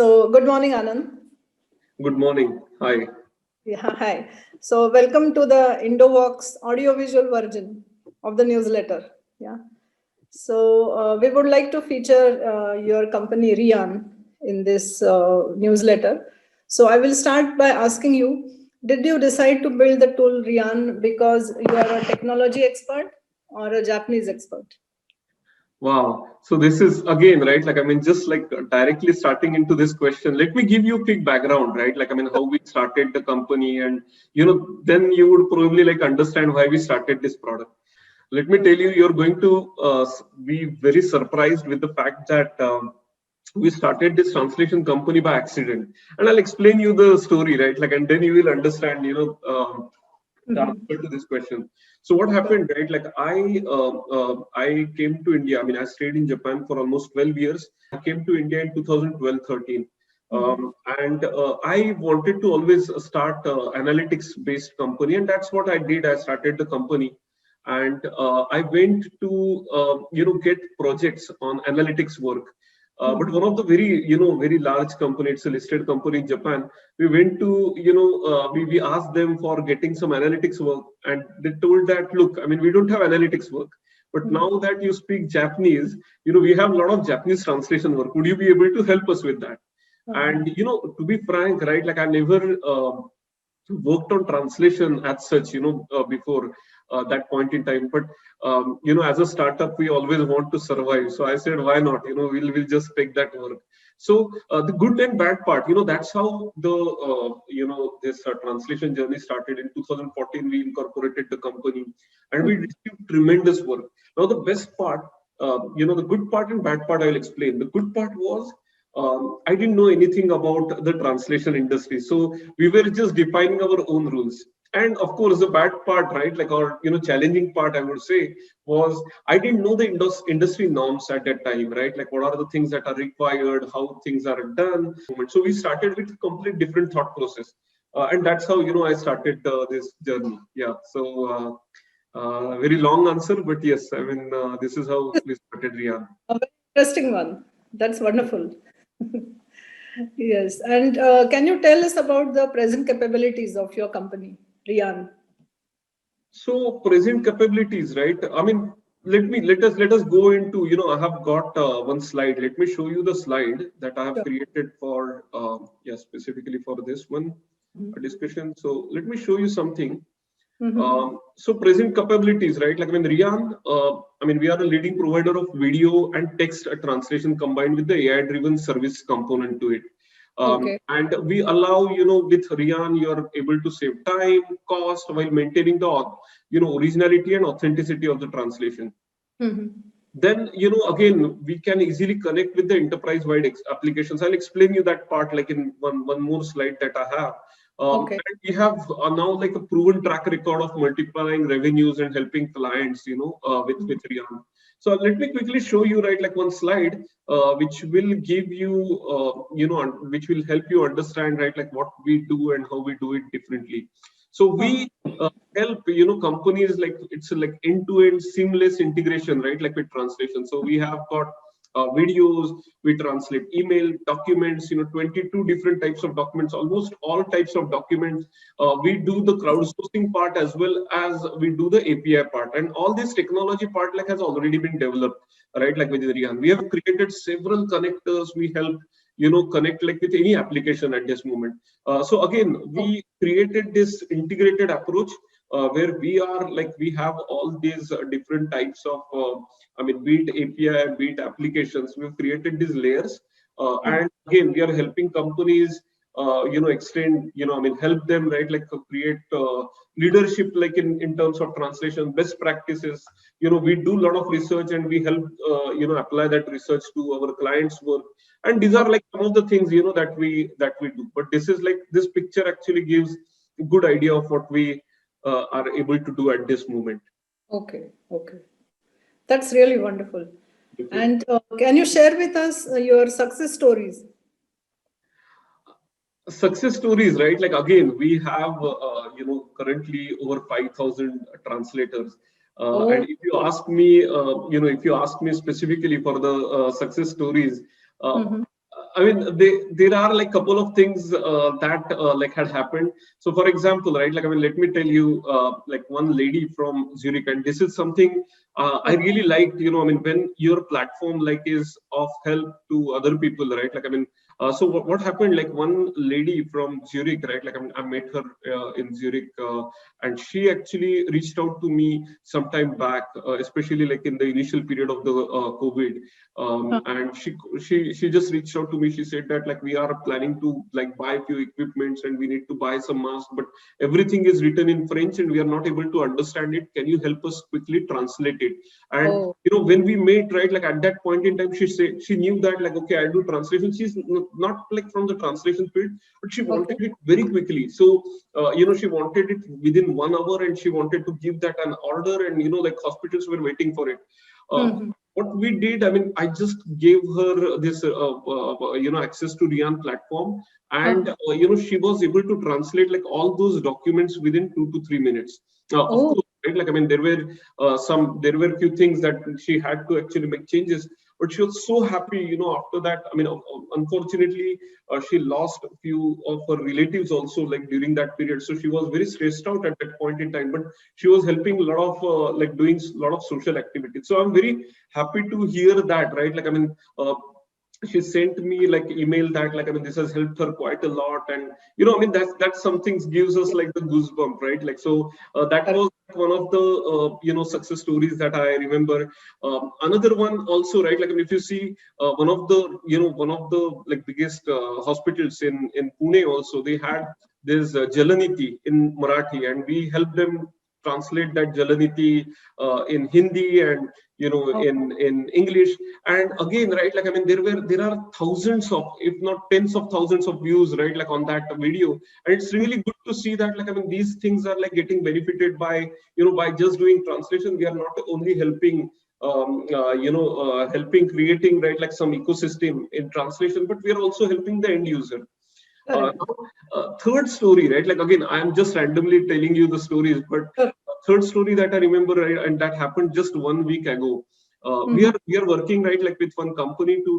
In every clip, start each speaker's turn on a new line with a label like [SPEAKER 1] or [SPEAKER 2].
[SPEAKER 1] So, good morning, Anand.
[SPEAKER 2] Good morning. Hi.
[SPEAKER 1] Yeah, hi. So, welcome to the IndoVox audiovisual version of the newsletter. Yeah. So, we would like to feature your company, Rian, in this newsletter. So, I will start by asking you, did you decide to build the tool Rian because you are a technology expert or a Japanese expert?
[SPEAKER 2] Wow. So this is again, right? Just like directly starting into this question, let me give you a quick background, right? How we started the company and, then you would probably like understand why we started this product. Let me tell you, you're going to be very surprised with the fact that we started this translation company by accident. And I'll explain you the story, right? And then you will understand, the answer to this question. So what happened, right? I came to India. I stayed in Japan for almost 12 years. I came to India in 2012, 13. And I wanted to always start analytics-based company, and that's what I did. I started the company, and I went to get projects on analytics work. But one of the very large company, it's a listed company in Japan. We went to, we asked them for getting some analytics work, and they told that, look, we don't have analytics work, but now that you speak Japanese, we have a lot of Japanese translation work. Would you be able to help us with that? And, to be frank, right, I never worked on translation as such, before that point in time. But as a startup, we always want to survive. So I said, why not? We'll just take that work. So the good and bad part, that's how the this translation journey started. In 2014. We incorporated the company, and we received tremendous work. Now the best part, the good part and bad part, I will explain. The good part was, I didn't know anything about the translation industry, so we were just defining our own rules. And of course, the bad part, right, or challenging part, I would say, was I didn't know the industry norms at that time, right? What are the things that are required, how things are done. So we started with a complete different thought process, and that's how I started this journey. Yeah. So very long answer, but yes, this is how we started, Riya.
[SPEAKER 1] A very interesting one. That's wonderful. Yes. And can you tell us about the present capabilities of your company, Rian?
[SPEAKER 2] So present capabilities, right? Let us go into, I have got one slide. Let me show you the slide that I have created for specifically for this one discussion. So let me show you something. So present capabilities, right? Rian, we are a leading provider of video and text translation combined with the AI-driven service component to it. And we allow, with Rian, you're able to save time, cost while maintaining the, originality and authenticity of the translation. Then, again, we can easily connect with the enterprise-wide applications. I'll explain you that part in one more slide that I have. And we have now like a proven track record of multiplying revenues and helping clients, with Rian. So let me quickly show you, right, one slide, which will give you, which will help you understand, right, what we do and how we do it differently. So we help, companies, it's like end-to-end seamless integration, right, with translation. So we have got videos, we translate email, documents, 22 different types of documents, almost all types of documents. We do the crowdsourcing part as well as we do the API part, and all this technology part has already been developed, right, with Rian. We have created several connectors. We help connect with any application at this moment. So again, we created this integrated approach where we have all these different types of be it API, be it applications. We've created these layers, and again, we are helping companies, extend, help them, right, create leadership, in terms of translation, best practices. We do a lot of research, and we help, apply that research to our clients' work. And these are some of the things, that we do. But this picture actually gives a good idea of what we are able to do at this moment.
[SPEAKER 1] Okay. That's really wonderful. And can you share with us your success stories?
[SPEAKER 2] Success stories, right? Again, we have, currently over 5,000 translators. And if you ask me, specifically for the success stories, I mean, there are like couple of things that like had happened. So, for example, right, like I mean, let me tell you, like one lady from Zurich, and this is something I really liked. You know, I mean, when your platform like is of help to other people, right? Like I mean, so what happened? Like one lady from Zurich, right? Like I met her in Zurich, and she actually reached out to me sometime back, especially like in the initial period of the COVID. And she just reached out to me. She said that like we are planning to like buy a few equipments and we need to buy some masks, but everything is written in French and we are not able to understand it. Can you help us quickly translate it? And
[SPEAKER 1] Oh,
[SPEAKER 2] you know, when we met, right, like at that point in time, she said she knew that like okay, I'll do translation. She's not like from the translation field, but she
[SPEAKER 1] okay.
[SPEAKER 2] wanted it very quickly. So you know, she wanted it within 1 hour, and she wanted to give that an order, and you know, like hospitals were waiting for it.
[SPEAKER 1] Hmm.
[SPEAKER 2] What we did, I mean, I just gave her this, you know, access to Rian platform, and
[SPEAKER 1] Uh-huh.
[SPEAKER 2] you know, she was able to translate like all those documents within 2 to 3 minutes. Of
[SPEAKER 1] Oh,
[SPEAKER 2] course, right? Like I mean, there were few things that she had to actually make changes, but she was so happy, you know, after that. I mean, unfortunately, she lost a few of her relatives also, like during that period. So she was very stressed out at that point in time. But she was helping a lot of like doing a lot of social activities. So I'm very happy to hear that, right? Like I mean, she sent me like email that like I mean this has helped her quite a lot, and you know I mean that's something gives us like the goosebump, right? Like so that
[SPEAKER 1] correct.
[SPEAKER 2] was one of the you know success stories that I remember. Another one also, right? Like I mean, if you see one of the you know one of the like biggest hospitals in Pune also, they had this Jalaniti in Marathi, and we helped them translate that Jalaniti in Hindi and you know
[SPEAKER 1] Oh,
[SPEAKER 2] in English. And again, right, like I mean there are thousands of, if not tens of thousands of views, right, like on that video. And it's really good to see that like I mean these things are like getting benefited by you know by just doing translation. We are not only helping helping creating, right, like some ecosystem in translation, but we are also helping the end user.
[SPEAKER 1] correct.
[SPEAKER 2] Third story, right? Like again, I am just randomly telling you the stories, but
[SPEAKER 1] Sure.
[SPEAKER 2] third story that I remember, right, and that happened just 1 week ago.
[SPEAKER 1] Mhm.
[SPEAKER 2] We are working, right, like with one company to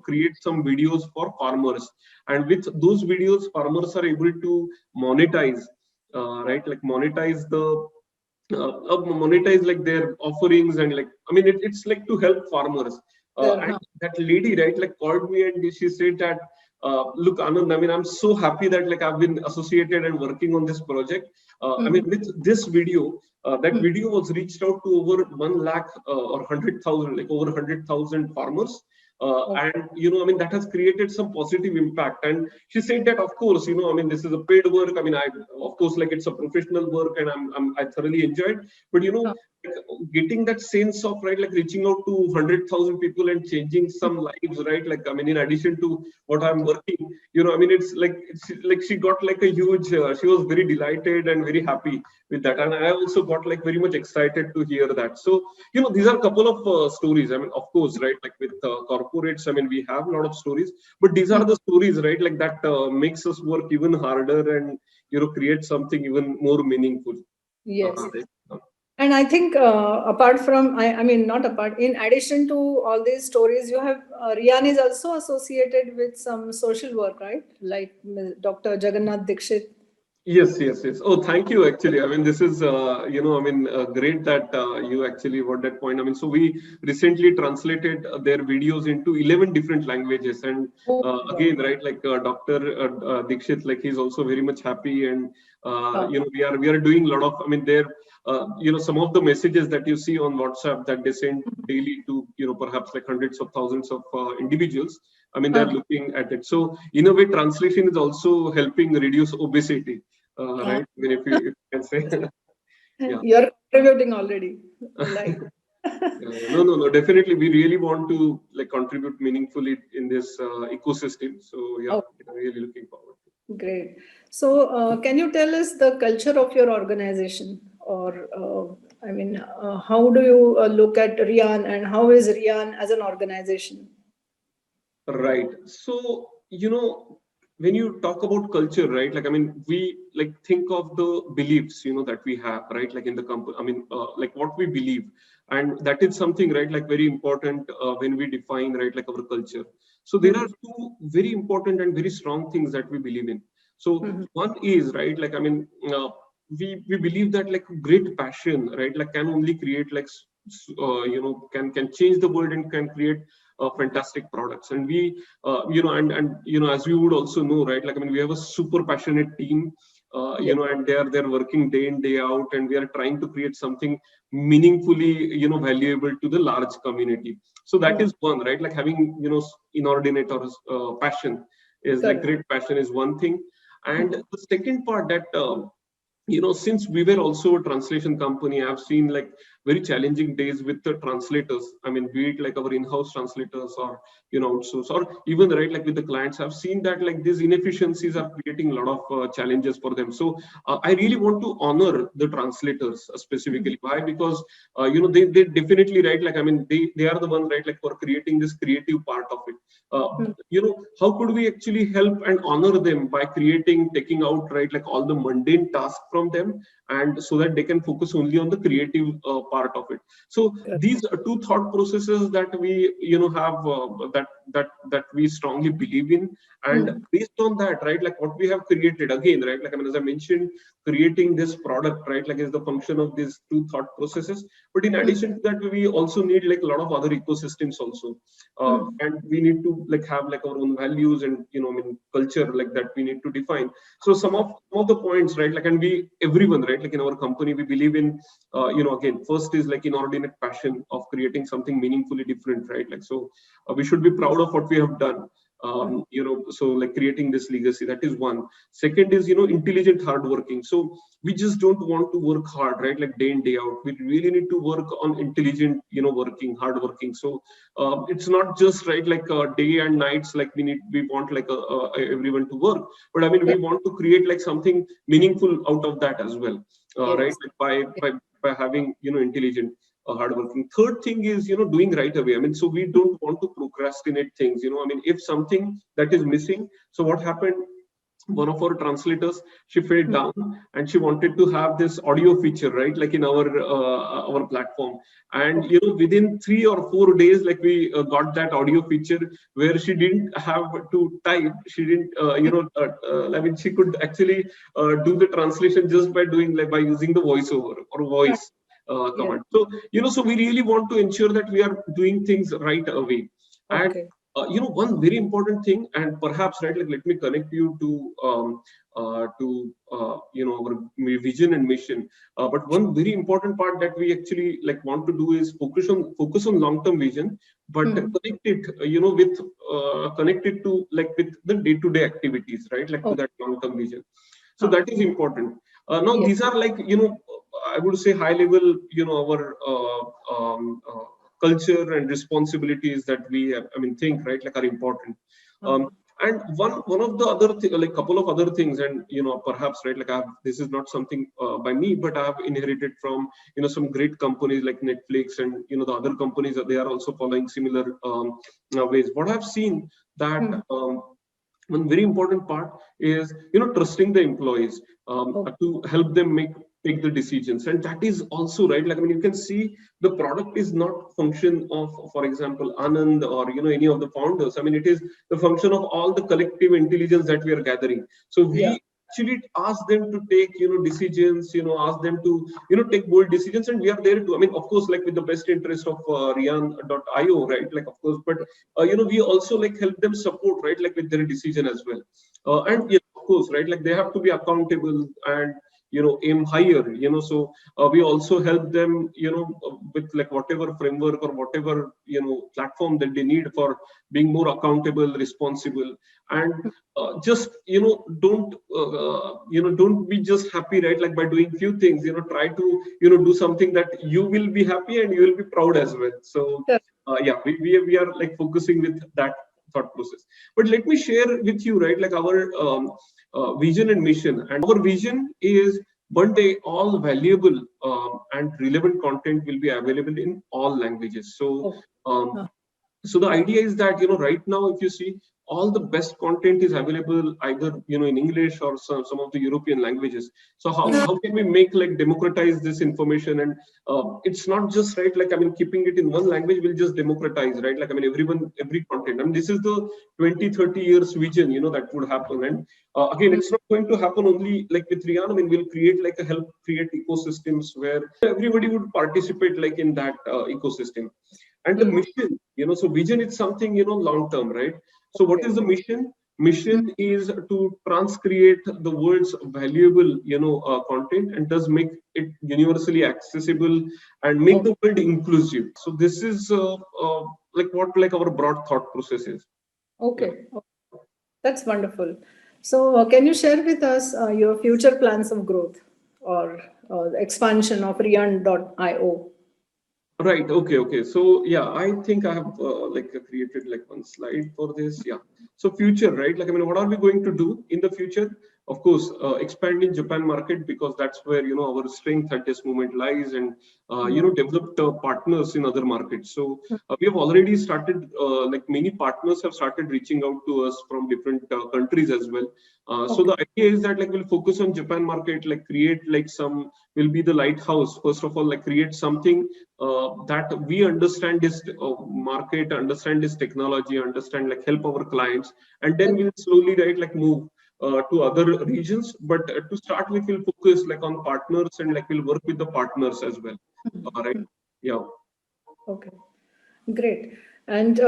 [SPEAKER 2] create some videos for farmers, and with those videos, farmers are able to monetize, right, like monetize like their offerings. And like I mean it's like to help farmers.
[SPEAKER 1] There,
[SPEAKER 2] And
[SPEAKER 1] huh?
[SPEAKER 2] that lady, right, like called me and she said that look Anand, I mean I'm so happy that like I've been associated and working on this project. I mean
[SPEAKER 1] Mhm.
[SPEAKER 2] with this video, that
[SPEAKER 1] Mhm.
[SPEAKER 2] video was reached out to over 1 lakh or 100,000, like over 100,000 farmers.
[SPEAKER 1] Oh,
[SPEAKER 2] And you know I mean that has created some positive impact. And she said that of course you know I mean this is a paid work. I mean I of course like it's a professional work, and I thoroughly enjoyed. But you know
[SPEAKER 1] huh.
[SPEAKER 2] like, getting that sense of, right, like reaching out to 100,000 people and changing some lives, right? Like I mean in addition to what I'm working, you know I mean it's like she got like a huge she was very delighted and very happy with that. And I also got like very much excited to hear that. So you know these are a couple of stories. I mean of course, right, like with corporates, I mean we have a lot of stories, but these are
[SPEAKER 1] Mhm.
[SPEAKER 2] the stories, right, like that makes us work even harder and you know create something even more meaningful.
[SPEAKER 1] Yes.
[SPEAKER 2] Right?
[SPEAKER 1] And I think apart from, I mean, not apart, in addition to all these stories, you have, Rian is also associated with some social work, right? Like Dr. Jagannath Dikshit.
[SPEAKER 2] Yes, yes, yes. Oh, thank you. Actually, I mean, this is, you know, I mean, great that you actually got that point. I mean, so we recently translated their videos into 11 different languages. And
[SPEAKER 1] Oh my God.
[SPEAKER 2] again, right, like Dr. Dikshit, like he's also very much happy. And,
[SPEAKER 1] Huh.
[SPEAKER 2] you know, we are doing a lot of, I mean, there, you know, some of the messages that you see on WhatsApp that they send daily to, you know, perhaps like hundreds of thousands of individuals. I mean, they're
[SPEAKER 1] Huh.
[SPEAKER 2] looking at it. So in a way, translation is also helping reduce obesity,
[SPEAKER 1] Huh.
[SPEAKER 2] right? I mean, if you can say, yeah.
[SPEAKER 1] You're contributing already. Like,
[SPEAKER 2] No, no, no. Definitely, we really want to like contribute meaningfully in this ecosystem. So yeah,
[SPEAKER 1] oh,
[SPEAKER 2] really looking forward.
[SPEAKER 1] great. So, can you tell us the culture of your organization? Or, I mean, how do you look at Rian, and how is Rian as an organization?
[SPEAKER 2] Right. So, you know, when you talk about culture, right? Like, I mean, we like think of the beliefs, you know, that we have, right? Like in the company, I mean, like what we believe. and that is something, right, like very important when we define, right, like our culture. So there are two very important and very strong things that we believe in. So one is, right, like, I mean, we believe that like great passion, right, like can only create like can change the world and can create fantastic products. And we as we would also know, right, like, I mean, we have a super passionate team, and they're working day in day out, and we are trying to create something meaningfully valuable to the large community. So that is one, right, like having inordinate or passion is like great passion is one thing. And the second part that since we were also a translation company, I've seen like very challenging days with the translators. I mean, be it like our in-house translators or outsource, or even, right, like with the clients, I've seen that like these inefficiencies are creating a lot of challenges for them. So I really want to honor the translators specifically. Why? Because they definitely, right, like, I mean, they are the one, right, like for creating this creative part of it. How could we actually help and honor them by taking out, right, like all the mundane tasks from them, and so that they can focus only on the creative part of it. So these are two thought processes that we have that we strongly believe in. And based on that, right, like what we have created, again, right, like, I mean, as I mentioned, creating this product, right, like is the function of these two thought processes. But in addition to that, we also need like a lot of other ecosystems also, and we need to like have like our own values and I mean culture like that we need to define. So some of the points, right, like, and everyone, right, like in our company, we believe in again, first is like inordinate passion of creating something meaningfully different, right, like, so we should be proud of what we have done. So like creating this legacy, that is one. Second is intelligent hardworking. So we just don't want to work hard, right, like day in day out. We really need to work on intelligent working, hardworking. So it's not just, right, like day and nights, like we want like everyone to work, but I mean we want to create like something meaningful out of that as well, right, like by having intelligent hardworking. Third thing is doing right away. I mean, so we don't want to procrastinate things. I mean, if something that is missing, so what happened, one of our translators, she fell down and she wanted to have this audio feature, right, like in our platform. And within 3 or 4 days, like we got that audio feature where she didn't have to type. She didn't I mean, she could actually do the translation just by doing, like, by using the voiceover or voice command. So so we really want to ensure that we are doing things right away. And one very important thing, and perhaps, right, like let me connect you to our vision and mission. But one very important part that we actually like want to do is focus on long-term vision, but connect it, with connect it to like with the day-to-day activities, right, like to that long-term vision. So that is important. Now these are like I would say high level, our culture and responsibilities that we have, I mean, think, right, like are important. And one of the other like couple of other things, and perhaps, right, like this is not something by me, but I have inherited from some great companies like Netflix and the other companies that they are also following similar ways. What I've seen that one very important part is trusting the employees to help them take the decisions. And that is also, right, like, I mean, you can see the product is not function of, for example, Anand or any of the founders. I mean, it is the function of all the collective intelligence that we are gathering. So we actually ask them to take decisions, ask them to take bold decisions, and we are there to, I mean, of course, like with the best interest of Rian.io, right, like, of course, but we also like help them support, right, like with their decision as well. And of course, right, like they have to be accountable and aim higher. So we also help them with like whatever framework or whatever platform that they need for being more accountable, responsible. And just don't be just happy, right, like by doing few things. Try to do something that you will be happy and you will be proud as well. So we are like focusing with that thought process. But let me share with you, right, like our vision and mission. And our vision is one day all valuable and relevant content will be available in all languages. So So the idea is that, right now, if you see, all the best content is available either, in English or some of the European languages. So how can we make, like, democratize this information? And it's not just, right, like, I mean, keeping it in one language will just democratize, right? Like, I mean, every content. I mean, this is the 20-30 years vision, that would happen. And again, it's not going to happen only like with Riyan. I mean, we'll create, like, help create ecosystems where everybody would participate, like, in that ecosystem. And the mission, so vision is something, long term, right? So what is the mission? Mission is to transcreate the world's valuable, content, and does make it universally accessible and make the world inclusive. So this is like what, like, our broad thought process is.
[SPEAKER 1] Okay, that's wonderful. So can you share with us your future plans of growth or expansion of Riyan.io?
[SPEAKER 2] Right. Okay. So yeah, I think I have like created like one slide for this. Yeah. So future, right? Like, I mean, what are we going to do in the future? Of course, expand in Japan market, because that's where, our strength at this moment lies, and developed partners in other markets. So we have already started, like, many partners have started reaching out to us from different countries as well. So the idea is that, like, we'll focus on Japan market, like, create like will be the lighthouse. First of all, like, create something that we understand this market, understand this technology, understand, like, help our clients, and then we'll slowly, right, like, move to other regions. But to start with, we'll focus, like, on partners, and, like, we'll work with the partners as well. Right? Yeah.
[SPEAKER 1] Okay, great. And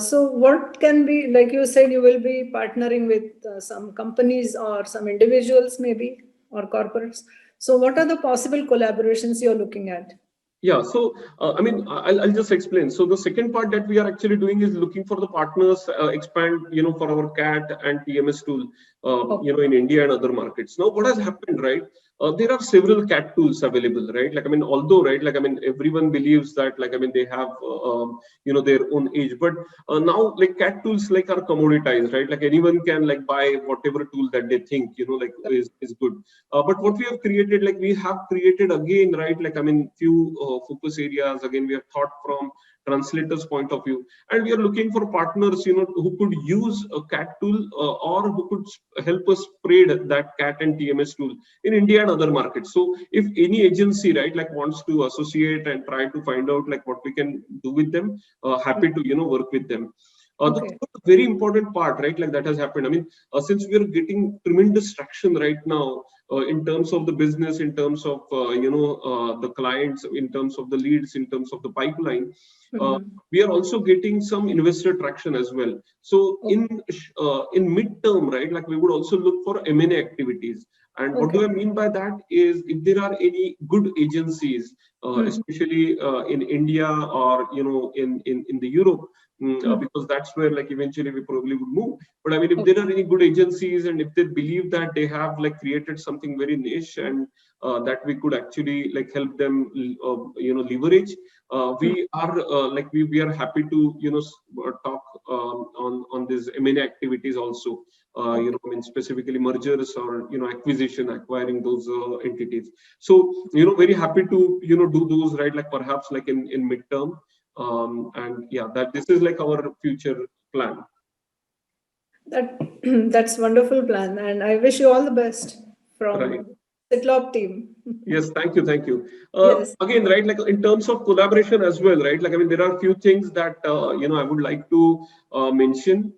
[SPEAKER 1] so what can be, like you said, you will be partnering with some companies or some individuals maybe, or corporates. So what are the possible collaborations you're looking at?
[SPEAKER 2] Yeah, so I mean, I'll just explain. So the second part that we are actually doing is looking for the partners, expand, for our CAT and TMS tool, in India and other markets. Now, what has happened, right? There are several CAT tools available, right? Like, I mean, although, right, like, I mean, everyone believes that, like, I mean, they have, their own age, but now, like, CAT tools, like, are commoditized, right? Like, anyone can, like, buy whatever tool that they think, like, is good. But what we have created, like, we have created again, right? Like, I mean, few focus areas. Again, we have thought from translators' point of view, and we are looking for partners, who could use a CAT tool or who could help us spread that CAT and TMS tool in India and other markets. So if any agency, right, like, wants to associate and try to find out, like, what we can do with them, happy to, work with them. The very important part, right, like, that has happened. I mean, since we are getting tremendous traction right now in terms of the business, in terms of the clients, in terms of the leads, in terms of the pipeline, we are also getting some investor traction as well. So in midterm, right, like, we would also look for M&A activities. And what do I mean by that is, if there are any good agencies, especially in India or in the Europe, because that's where, like, eventually we probably would move. But I mean, if there are any good agencies, and if they believe that they have, like, created something very niche, and that we could actually, like, help them leverage, we are like, we are happy to talk on these M&A activities also. I mean, specifically mergers or acquisition, acquiring those entities. So very happy to do those, right, like, perhaps, like, in midterm. And yeah, that this is, like, our future plan.
[SPEAKER 1] That's wonderful plan, and I wish you all the best from Sitlop team.
[SPEAKER 2] Yes, thank you.
[SPEAKER 1] Yes.
[SPEAKER 2] Again, right, like, in terms of collaboration as well, right? Like, I mean, there are a few things that I would like to mention.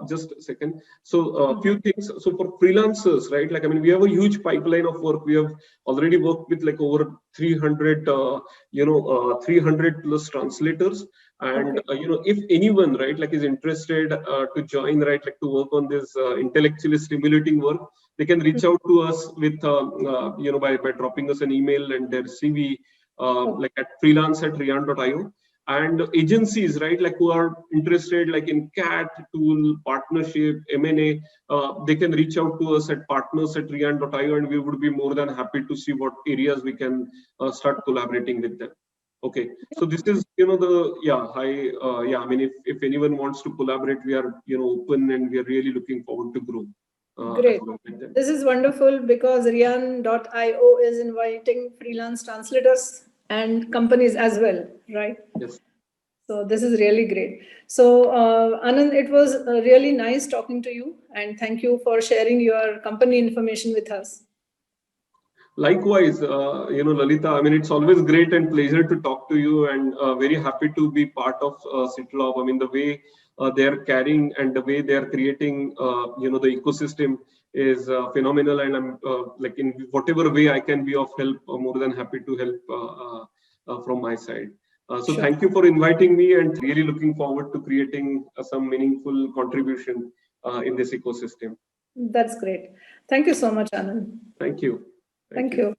[SPEAKER 2] Just a second. So, a few things. So, for freelancers, right? Like, I mean, we have a huge pipeline of work. We have already worked with, like, over 300, 300 plus translators. And if anyone, right, like, is interested to join, right, like, to work on this intellectually stimulating work, they can reach out to us with by dropping us an email and their CV like at freelance@riyan.io. And agencies, right, like, who are interested, like, in CAT tool partnership, M&A, they can reach out to us at partners@riyan.io, and we would be more than happy to see what areas we can start collaborating with them. Okay, so this is I mean, if anyone wants to collaborate, we are open, and we are really looking forward to grow.
[SPEAKER 1] Great. This is wonderful, because Riyan.io is inviting freelance translators and companies as well, right?
[SPEAKER 2] Yes.
[SPEAKER 1] So this is really great. So Anand, it was really nice talking to you, and thank you for sharing your company information with us.
[SPEAKER 2] Likewise, Lalita, I mean, it's always great and pleasure to talk to you, and very happy to be part of Citylab. I mean, the way they are carrying and the way they are creating, the ecosystem is phenomenal. And I'm like, in whatever way I can be of help, more than happy to help from my side. So
[SPEAKER 1] Sure.
[SPEAKER 2] thank you for inviting me, and really looking forward to creating some meaningful contribution in this ecosystem.
[SPEAKER 1] That's great. Thank you so much, Anand.
[SPEAKER 2] Thank you.
[SPEAKER 1] Thank you.